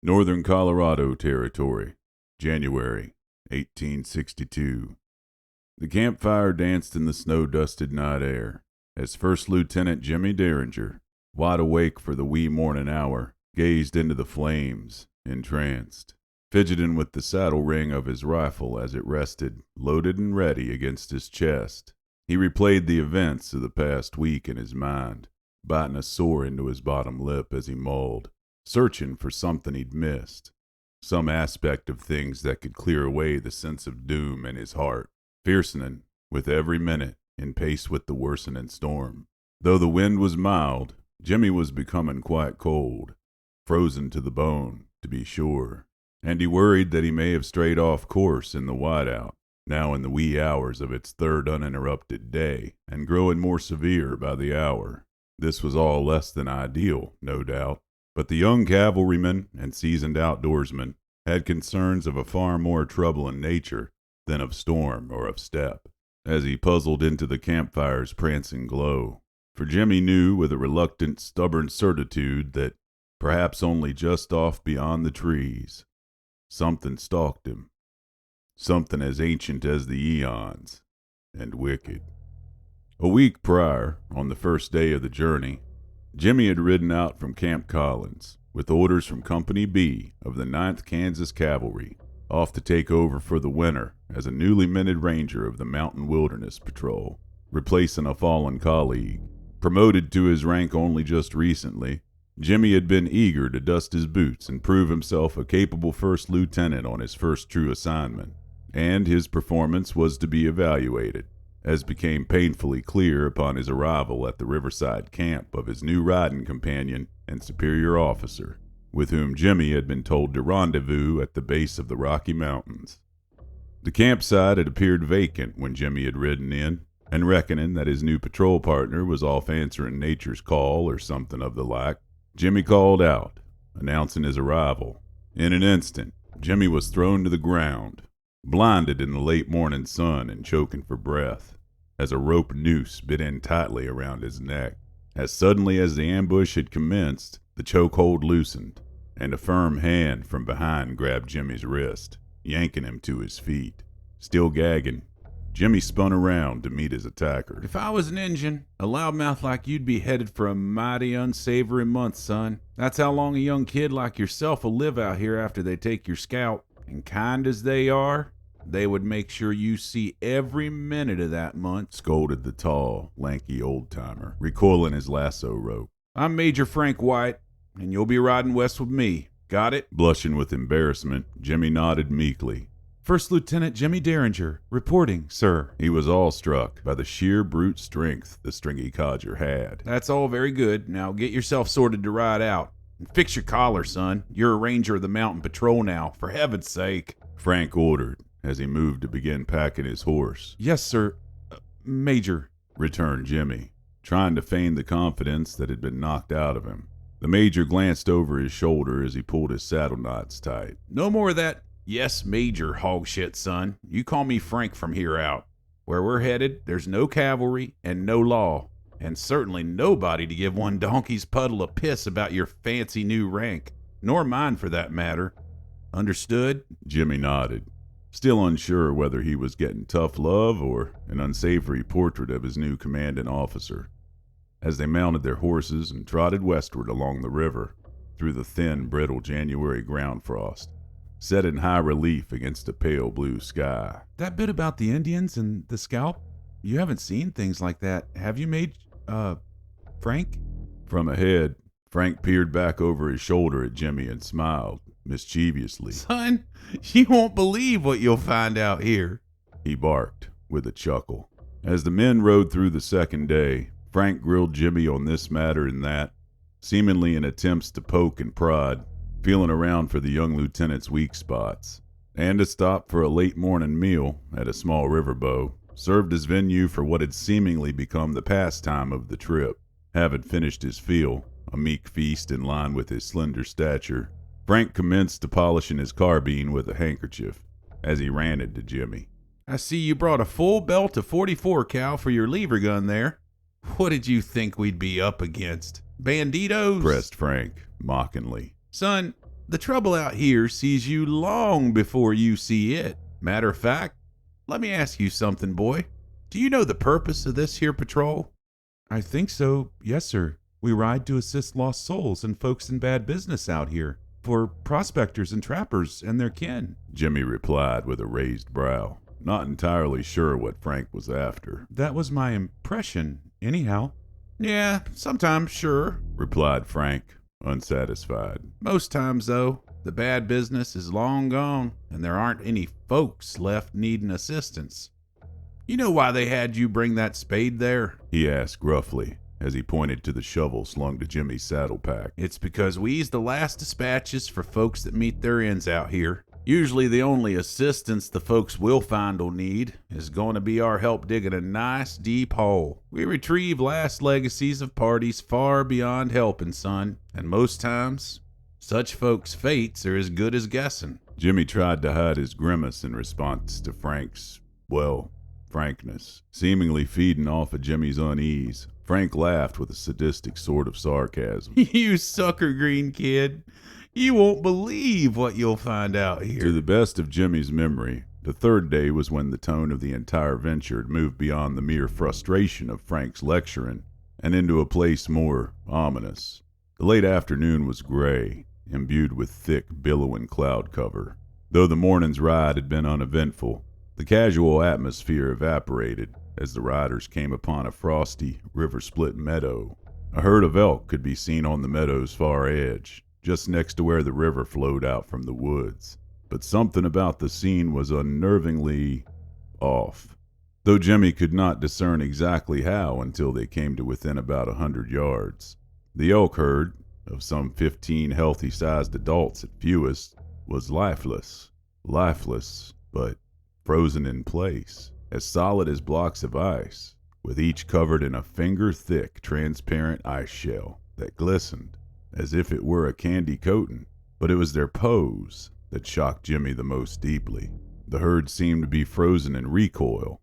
Northern Colorado Territory, January 1862. The campfire danced in the snow-dusted night air as First Lieutenant Jimmy Derringer, wide awake for the wee morning hour, gazed into the flames, entranced, fidgeting with the saddle ring of his rifle as it rested, loaded and ready, against his chest. He replayed the events of the past week in his mind, biting a sore into his bottom lip as he mulled, searching for something he'd missed, some aspect of things that could clear away the sense of doom in his heart, fiercening with every minute in pace with the worsening storm. Though the wind was mild, Jimmy was becoming quite cold, frozen to the bone, to be sure, and he worried that he may have strayed off course in the whiteout, now in the wee hours of its third uninterrupted day, and growing more severe by the hour. This was all less than ideal, no doubt, but the young cavalryman and seasoned outdoorsman had concerns of a far more troubling nature than of storm or of steppe, as he puzzled into the campfire's prancing glow. For Jimmy knew with a reluctant, stubborn certitude that, perhaps only just off beyond the trees, something stalked him, something as ancient as the eons, and wicked. A week prior, on the first day of the journey, Jimmy had ridden out from Camp Collins, with orders from Company B of the 9th Kansas Cavalry, off to take over for the winter as a newly minted ranger of the Mountain Wilderness Patrol, replacing a fallen colleague. Promoted to his rank only just recently, Jimmy had been eager to dust his boots and prove himself a capable first lieutenant on his first true assignment, and his performance was to be evaluated, as became painfully clear upon his arrival at the riverside camp of his new riding companion and superior officer, with whom Jimmy had been told to rendezvous at the base of the Rocky Mountains. The campsite had appeared vacant when Jimmy had ridden in, and reckoning that his new patrol partner was off answering nature's call or something of the like, Jimmy called out, announcing his arrival. In an instant, Jimmy was thrown to the ground, blinded in the late morning sun and choking for breath, as a rope noose bit in tightly around his neck. As suddenly as the ambush had commenced, the chokehold loosened, and a firm hand from behind grabbed Jimmy's wrist, yanking him to his feet. Still gagging, Jimmy spun around to meet his attacker. "If I was an Injun, a loudmouth like you'd be headed for a mighty unsavory month, son. That's how long a young kid like yourself will live out here after they take your scalp. And kind as they are, they would make sure you see every minute of that month," scolded the tall, lanky old-timer, recoiling his lasso rope. "I'm Major Frank White, and you'll be riding west with me. Got it?" Blushing with embarrassment, Jimmy nodded meekly. "First Lieutenant Jimmy Derringer, reporting, sir." He was awestruck by the sheer brute strength the stringy codger had. "That's all very good. Now get yourself sorted to ride out. And fix your collar, son. You're a ranger of the mountain patrol now, for heaven's sake," Frank ordered as he moved to begin packing his horse. "Yes, sir. Major," returned Jimmy, trying to feign the confidence that had been knocked out of him. The major glanced over his shoulder as he pulled his saddle knots tight. "No more of that 'yes, Major' hog shit, son. You call me Frank from here out. Where we're headed, there's no cavalry and no law, and certainly nobody to give one donkey's puddle a piss about your fancy new rank, nor mine for that matter. Understood?" Jimmy nodded, still unsure whether he was getting tough love or an unsavory portrait of his new commanding officer. As they mounted their horses and trotted westward along the river, through the thin, brittle January ground frost, set in high relief against a pale blue sky. "That bit about the Indians and the scalp, you haven't seen things like that, have you, Frank?" From ahead, Frank peered back over his shoulder at Jimmy and smiled mischievously. "Son, you won't believe what you'll find out here," he barked with a chuckle. As the men rode through the second day, Frank grilled Jimmy on this matter and that, seemingly in attempts to poke and prod, feeling around for the young lieutenant's weak spots. And a stop for a late morning meal at a small riverboat served as venue for what had seemingly become the pastime of the trip. Having finished his fill, a meek feast in line with his slender stature, Frank commenced to polishing his carbine with a handkerchief as he ranted to Jimmy. "I see you brought a full belt of .44 cal for your lever gun there. What did you think we'd be up against? Banditos?" pressed Frank mockingly. "Son, The trouble out here sees you long before you see it. Matter of fact, let me ask you something, boy. Do you know the purpose of this here patrol? I think so, yes, sir. We ride to assist lost souls and folks in bad business out here, for prospectors and trappers and their kin. Jimmy replied with a raised brow, not entirely sure what Frank was after. That was my impression, anyhow. Yeah, sometimes, sure, replied Frank, unsatisfied. Most times, though, the bad business is long gone, and there aren't any folks left needing assistance. You know why they had you bring that spade there? He asked gruffly, as he pointed to the shovel slung to Jimmy's saddle pack. It's because we's the last dispatches for folks that meet their ends out here. Usually the only assistance the folks we'll find'll need is going to be our help digging a nice deep hole. We retrieve last legacies of parties far beyond helping, son, and most times, such folks' fates are as good as guessing. Jimmy tried to hide his grimace in response to Frank's, frankness. Seemingly feeding off of Jimmy's unease, Frank laughed with a sadistic sort of sarcasm. You sucker green kid. You won't believe what you'll find out here. To the best of Jimmy's memory, the third day was when the tone of the entire venture had moved beyond the mere frustration of Frank's lecturing and into a place more ominous. The late afternoon was gray, imbued with thick, billowing cloud cover. Though the morning's ride had been uneventful, the casual atmosphere evaporated as the riders came upon a frosty, river-split meadow. A herd of elk could be seen on the meadow's far edge, just next to where the river flowed out from the woods. But something about the scene was unnervingly off, though Jimmy could not discern exactly how until they came to within about 100 yards. The elk herd, of some 15 healthy-sized adults at fewest, was lifeless, but frozen in place, as solid as blocks of ice, with each covered in a finger-thick, transparent ice shell that glistened as if it were a candy coating. But it was their pose that shocked Jimmy the most deeply. The herd seemed to be frozen in recoil.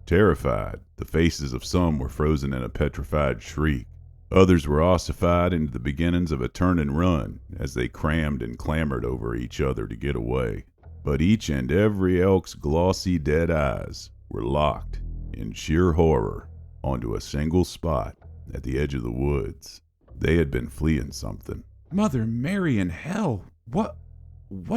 Terrified, the faces of some were frozen in a petrified shriek. Others were ossified into the beginnings of a turn and run as they crammed and clamored over each other to get away. But each and every elk's glossy dead eyes were locked in sheer horror onto a single spot at the edge of the woods. They had been fleeing something. Mother Mary in hell, what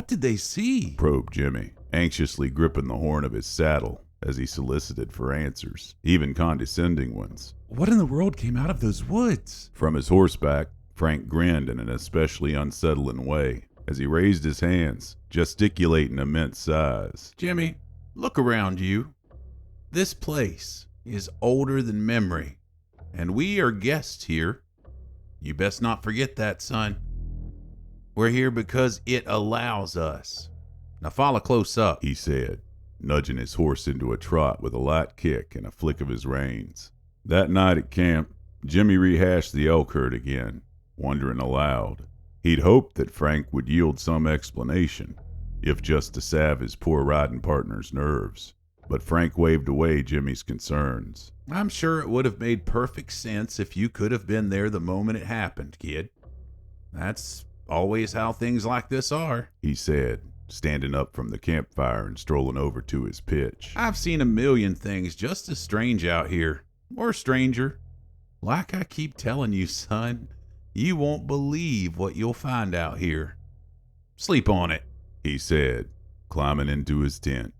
did they see? Probed Jimmy, anxiously gripping the horn of his saddle as he solicited for answers, even condescending ones. What in the world came out of those woods? From his horseback, Frank grinned in an especially unsettling way as he raised his hands, gesticulating immense size. Jimmy, look around you. This place is older than memory, and we are guests here. You best not forget that, son. We're here because it allows us. Now follow close up, he said, nudging his horse into a trot with a light kick and a flick of his reins. That night at camp, Jimmy rehashed the elk herd again, wondering aloud. He'd hoped that Frank would yield some explanation, if just to salve his poor riding partner's nerves. But Frank waved away Jimmy's concerns. I'm sure it would have made perfect sense if you could have been there the moment it happened, kid. That's always how things like this are, he said, standing up from the campfire and strolling over to his pitch. I've seen a million things just as strange out here, or stranger. Like I keep telling you, son, you won't believe what you'll find out here. Sleep on it, he said, climbing into his tent.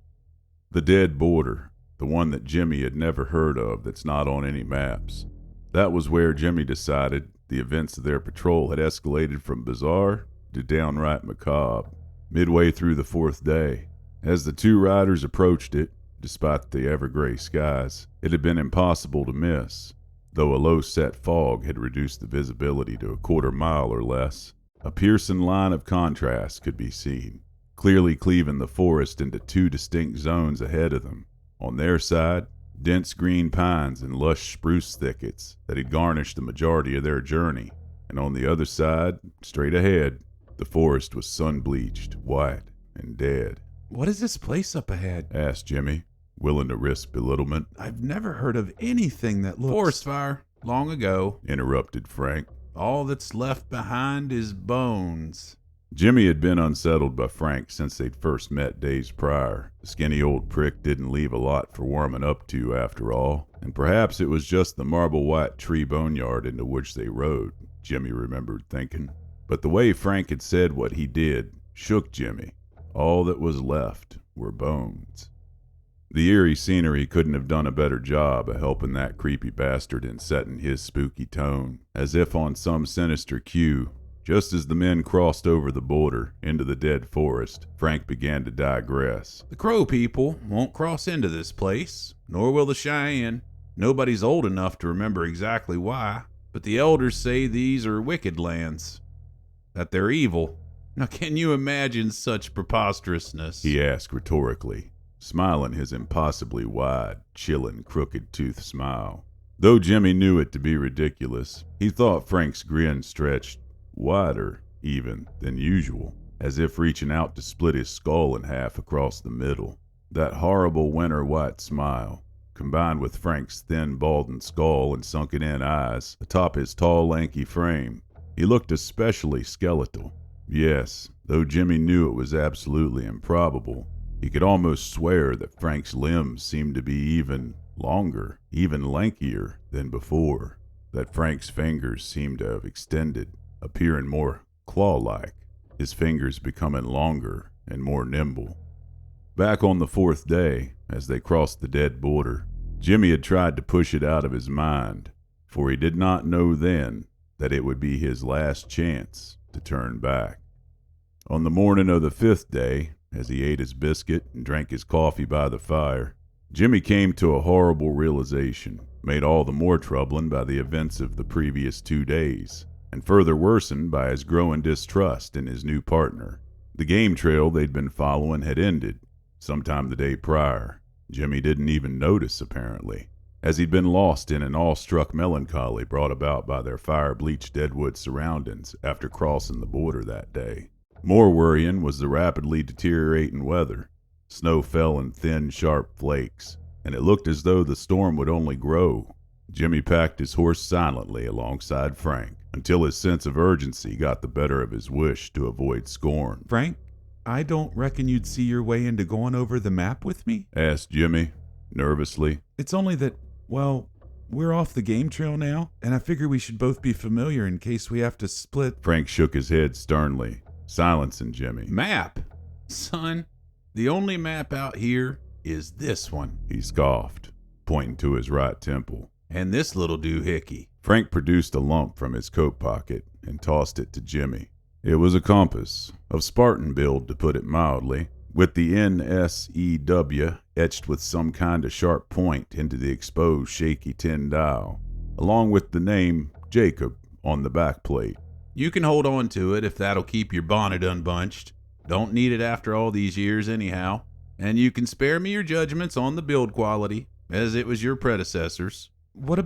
The dead border, the one that Jimmy had never heard of that's not on any maps. That was where Jimmy decided the events of their patrol had escalated from bizarre to downright macabre. Midway through the fourth day, as the two riders approached it, despite the ever-gray skies, it had been impossible to miss. Though a low-set fog had reduced the visibility to a quarter mile or less, a piercing line of contrast could be seen, clearly cleaving the forest into two distinct zones ahead of them. On their side, dense green pines and lush spruce thickets that had garnished the majority of their journey, and on the other side, straight ahead, the forest was sun-bleached, white, and dead. What is this place up ahead? Asked Jimmy, willing to risk belittlement. I've never heard of anything that looks... Forest fire, long ago, interrupted Frank. All that's left behind is bones. Jimmy had been unsettled by Frank since they'd first met days prior. The skinny old prick didn't leave a lot for warming up to after all, and perhaps it was just the marble-white tree boneyard into which they rode, Jimmy remembered thinking. But the way Frank had said what he did shook Jimmy. All that was left were bones. The eerie scenery couldn't have done a better job of helping that creepy bastard in setting his spooky tone, as if on some sinister cue. Just as the men crossed over the border into the dead forest, Frank began to digress. The Crow people won't cross into this place, nor will the Cheyenne. Nobody's old enough to remember exactly why, but the elders say these are wicked lands, that they're evil. Now can you imagine such preposterousness? He asked rhetorically, smiling his impossibly wide, chilling, crooked-toothed smile. Though Jimmy knew it to be ridiculous, he thought Frank's grin stretched wider, even, than usual, as if reaching out to split his skull in half across the middle. That horrible winter-white smile, combined with Frank's thin, balding skull and sunken-in eyes atop his tall, lanky frame, he looked especially skeletal. Yes, though Jimmy knew it was absolutely improbable, he could almost swear that Frank's limbs seemed to be even longer, even lankier than before, that Frank's fingers seemed to have extended, appearing more claw-like, his fingers becoming longer and more nimble. Back on the fourth day, as they crossed the dead border, Jimmy had tried to push it out of his mind, for he did not know then that it would be his last chance to turn back. On the morning of the fifth day, as he ate his biscuit and drank his coffee by the fire, Jimmy came to a horrible realization, made all the more troubling by the events of the previous 2 days, and further worsened by his growing distrust in his new partner. The game trail they'd been following had ended sometime the day prior. Jimmy didn't even notice, apparently, as he'd been lost in an awe-struck melancholy brought about by their fire-bleached deadwood surroundings after crossing the border that day. More worrying was the rapidly deteriorating weather. Snow fell in thin, sharp flakes, and it looked as though the storm would only grow. Jimmy packed his horse silently alongside Frank, until his sense of urgency got the better of his wish to avoid scorn. Frank, I don't reckon you'd see your way into going over the map with me? Asked Jimmy, nervously. It's only that, well, we're off the game trail now, and I figure we should both be familiar in case we have to split. Frank shook his head sternly, silencing Jimmy. Map? Son, the only map out here is this one. He scoffed, pointing to his right temple. And this little doohickey. Frank produced a lump from his coat pocket and tossed it to Jimmy. It was a compass, of Spartan build to put it mildly, with the NSEW etched with some kind of sharp point into the exposed shaky tin dial, along with the name Jacob on the back plate. You can hold on to it if that'll keep your bonnet unbunched. Don't need it after all these years anyhow. And you can spare me your judgments on the build quality, as it was your predecessors. What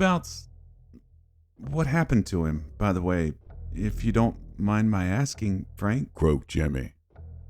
happened to him, by the way, if you don't mind my asking, Frank? Croaked Jimmy,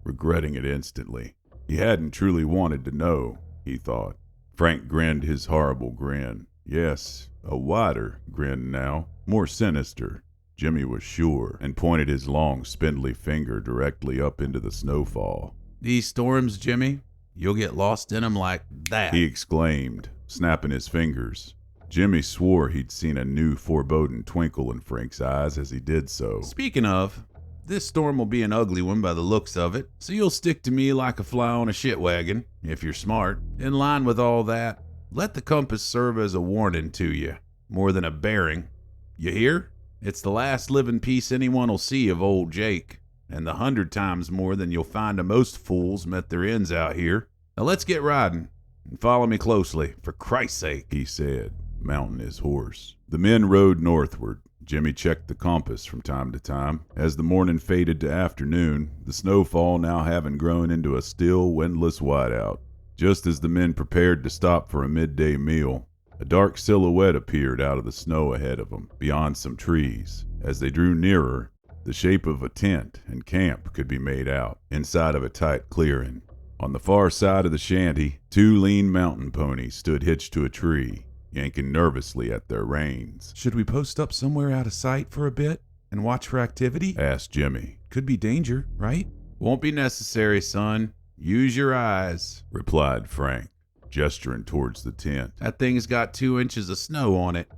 regretting it instantly. He hadn't truly wanted to know, he thought. Frank grinned his horrible grin. Yes, a wider grin now, more sinister, Jimmy was sure, and pointed his long, spindly finger directly up into the snowfall. These storms, Jimmy, you'll get lost in 'em like that, he exclaimed, snapping his fingers. Jimmy swore he'd seen a new foreboding twinkle in Frank's eyes as he did so. Speaking of, this storm will be an ugly one by the looks of it, so you'll stick to me like a fly on a shit wagon, if you're smart. In line with all that, let the compass serve as a warning to you, more than a bearing. You hear? It's the last living piece anyone'll see of old Jake, and the 100 times more than you'll find of most fools met their ends out here. Now let's get riding, and follow me closely, for Christ's sake, he said, mounting his horse. The men rode northward. Jimmy checked the compass from time to time. As the morning faded to afternoon, the snowfall now having grown into a still, windless whiteout. Just as the men prepared to stop for a midday meal, a dark silhouette appeared out of the snow ahead of them, beyond some trees. As they drew nearer, the shape of a tent and camp could be made out, inside of a tight clearing. On the far side of the shanty, 2 lean mountain ponies stood hitched to a tree, yanking nervously at their reins. Should we post up somewhere out of sight for a bit and watch for activity? Asked Jimmy, Could be danger, right? Won't be necessary, son. Use your eyes, replied Frank, gesturing towards the tent. That thing's got 2 inches of snow on it,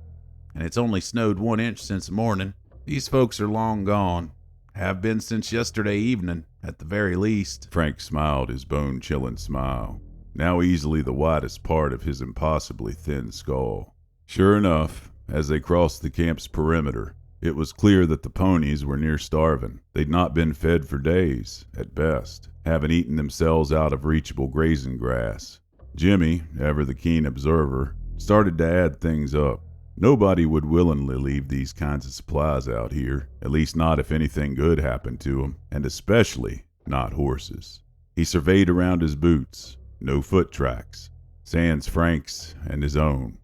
and it's only snowed 1 inch since morning. These folks are long gone. Have been since yesterday evening, at the very least. Frank smiled his bone-chilling smile, now easily the widest part of his impossibly thin skull. Sure enough, as they crossed the camp's perimeter, it was clear that the ponies were near starving. They'd not been fed for days, at best, having eaten themselves out of reachable grazing grass. Jimmy, ever the keen observer, started to add things up. Nobody would willingly leave these kinds of supplies out here, at least not if anything good happened to them, and especially not horses. He surveyed around his boots. No foot tracks, sans Frank's and his own.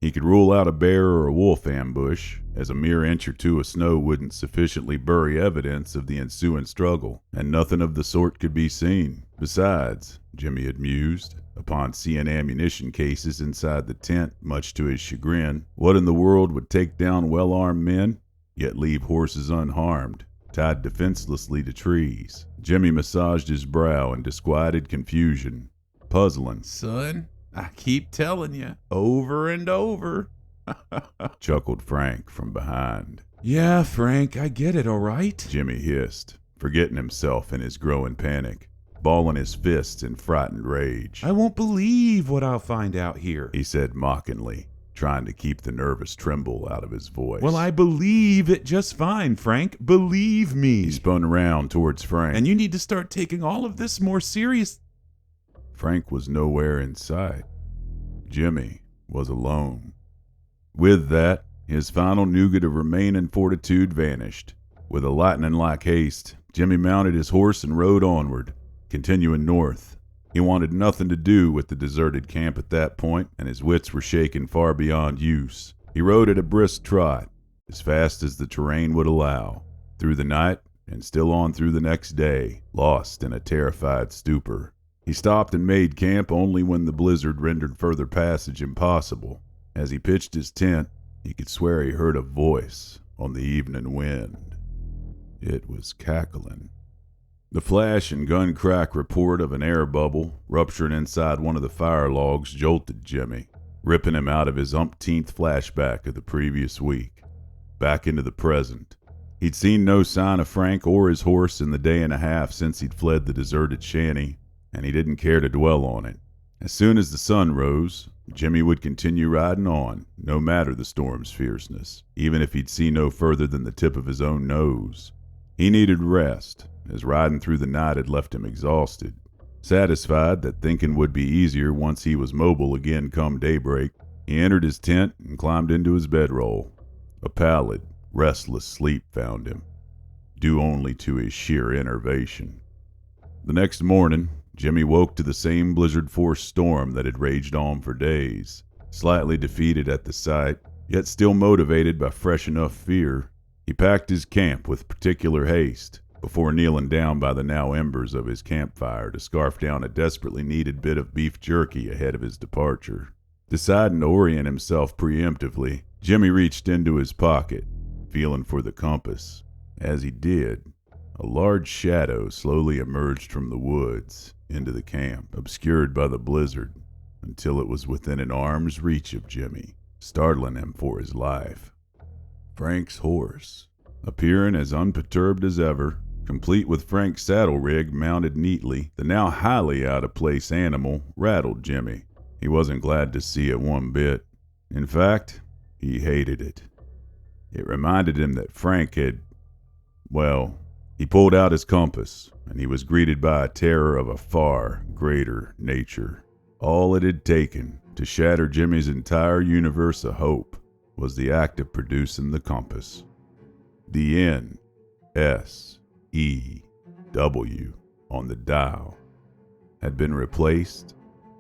He could rule out a bear or a wolf ambush, as a mere inch or two of snow wouldn't sufficiently bury evidence of the ensuing struggle, and nothing of the sort could be seen. Besides, Jimmy had mused, upon seeing ammunition cases inside the tent, much to his chagrin, what in the world would take down well-armed men, yet leave horses unharmed, tied defenselessly to trees? Jimmy massaged his brow in disquieted confusion, puzzling. Son, I keep telling you, over and over, chuckled Frank from behind. Yeah, Frank, I get it, all right? Jimmy hissed, forgetting himself in his growing panic, balling his fists in frightened rage. I won't believe what I'll find out here, he said mockingly, trying to keep the nervous tremble out of his voice. Well, I believe it just fine, Frank. Believe me. He spun around towards Frank. And you need to start taking all of this more serious. Frank was nowhere in sight. Jimmy was alone. With that, his final nougat of remaining fortitude vanished. With a lightning-like haste, Jimmy mounted his horse and rode onward, continuing north. He wanted nothing to do with the deserted camp at that point, and his wits were shaken far beyond use. He rode at a brisk trot, as fast as the terrain would allow, through the night and still on through the next day, lost in a terrified stupor. He stopped and made camp only when the blizzard rendered further passage impossible. As he pitched his tent, he could swear he heard a voice on the evening wind. It was cackling. The flash and gun crack report of an air bubble rupturing inside one of the fire logs jolted Jimmy, ripping him out of his umpteenth flashback of the previous week, back into the present. He'd seen no sign of Frank or his horse in the day and a half since he'd fled the deserted shanty, and he didn't care to dwell on it. As soon as the sun rose, Jimmy would continue riding on, no matter the storm's fierceness, even if he'd see no further than the tip of his own nose. He needed rest, as riding through the night had left him exhausted. Satisfied that thinking would be easier once he was mobile again come daybreak, he entered his tent and climbed into his bedroll. A pallid, restless sleep found him, due only to his sheer enervation. The next morning, Jimmy woke to the same blizzard-forced storm that had raged on for days. Slightly defeated at the sight, yet still motivated by fresh enough fear, he packed his camp with particular haste, before kneeling down by the now embers of his campfire to scarf down a desperately needed bit of beef jerky ahead of his departure. Deciding to orient himself preemptively, Jimmy reached into his pocket, feeling for the compass. As he did, a large shadow slowly emerged from the woods into the camp, obscured by the blizzard, until it was within an arm's reach of Jimmy, startling him for his life. Frank's horse, appearing as unperturbed as ever, complete with Frank's saddle rig mounted neatly, the now highly out-of-place animal rattled Jimmy. He wasn't glad to see it one bit. In fact, he hated it. It reminded him that Frank had, well, he pulled out his compass, and he was greeted by a terror of a far greater nature. All it had taken to shatter Jimmy's entire universe of hope was the act of producing the compass. The N-S-E-W on the dial had been replaced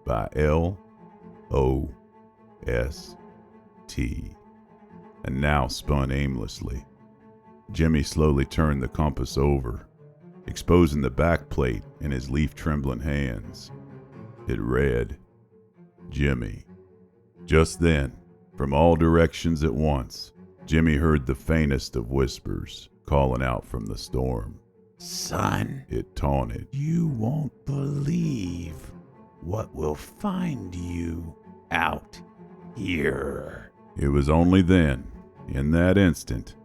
by L-O-S-T, and now spun aimlessly. Jimmy slowly turned the compass over, exposing the back plate in his leaf-trembling hands. It read, Jimmy. Just then, from all directions at once, Jimmy heard the faintest of whispers calling out from the storm. Son, it taunted. you won't believe what will find you out here. It was only then, in that instant,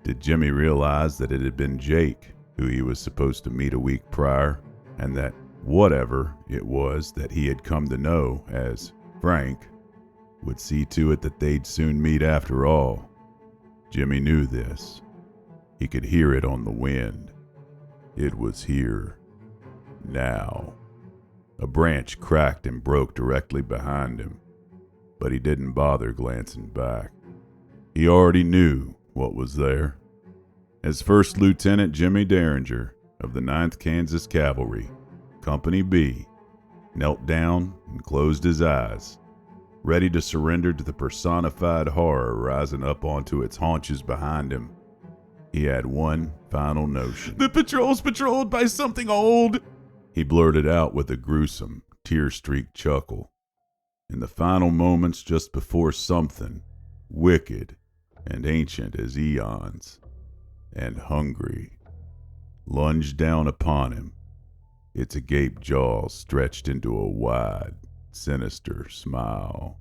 did Jimmy realize that it had been Jake who he was supposed to meet a week prior, and that whatever it was that he had come to know as Frank would see to it that they'd soon meet after all. Jimmy knew this. He could hear it on the wind. It was here. Now. A branch cracked and broke directly behind him, but he didn't bother glancing back. He already knew what was there. As First Lieutenant Jimmy Derringer of the 9th Kansas Cavalry, Company B, knelt down and closed his eyes, ready to surrender to the personified horror rising up onto its haunches behind him, he had one final notion. The patrol's patrolled by something old, he blurted out with a gruesome, tear-streaked chuckle. In the final moments just before something wicked and ancient as eons and hungry lunged down upon him, its agape jaws stretched into a wide, sinister smile.